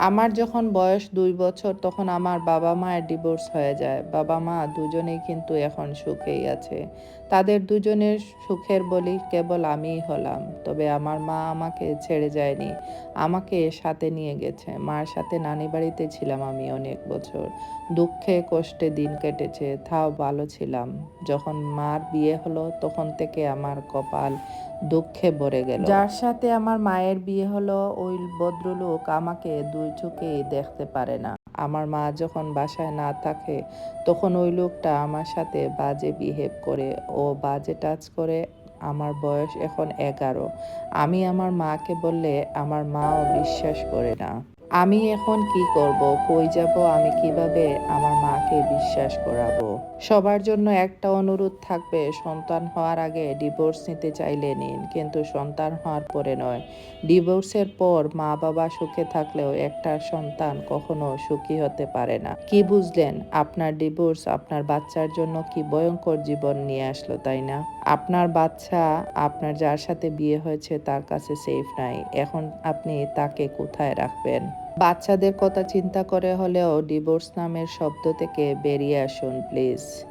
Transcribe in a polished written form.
আমার যখন বয়স ২ বছর তখন আমার বাবা-মায়ের ডিভোর্স হয়ে যায়। বাবা-মা দুজনেই কিন্তু এখন সুখেই আছে। তাদের দুজনের সুখের বলি কেবল আমিই হলাম। তবে আমার মা আমাকে ছেড়ে যায়নি। আমাকে সাথে নিয়ে গেছে। মার সাথে নানি বাড়িতে ছিলাম আমি অনেক বছর। দুঃখে কষ্টে দিন কেটেছে, তাও ভালো ছিলাম। যখন মার বিয়ে হলো তখন থেকে আমার কপাল দুঃখে ভরে গেল। যার সাথে আমার মায়ের বিয়ে হলো ওই ভদ্রলোক আমাকে ২ চোখেই দেখতে পারে না। আমার মা যখন বাসায় না থাকে তখন ওই লোকটা আমার সাথে বাজে বিহেভ করে ও বাজে টাচ করে। আমার বয়স এখন ১১। আমি আমার মাকে বললে আমার মাও বিশ্বাস করে না। আমি এখন কি করব? কই যাব? আমি কিভাবে আমার মাকে বিশ্বাস করাবো? সবার জন্য একটা অনুরোধ থাকবে, সন্তান হওয়ার আগে ডিভোর্স নিতে চাইলে নিন, কিন্তু সন্তান হওয়ার পরে নয়। ডিভোর্সের পর মা-বাবা সুখে থাকলেও একটা সন্তান কখনো সুখী হতে পারে না। কি বুঝলেন? আপনার ডিভোর্স আপনার বাচ্চার জন্য কি ভয়ঙ্কর জীবন নিয়ে আসলো, তাই না? আপনার বাচ্চা আপনার যার সাথে বিয়ে হয়েছে তার কাছে সেফ নাই। এখন আপনি তাকে কোথায় রাখবেন? বাচ্চাদের কথা চিন্তা করে হলেও ডিভোর্স নামের শব্দ থেকে বেরিয়ে আসুন প্লিজ।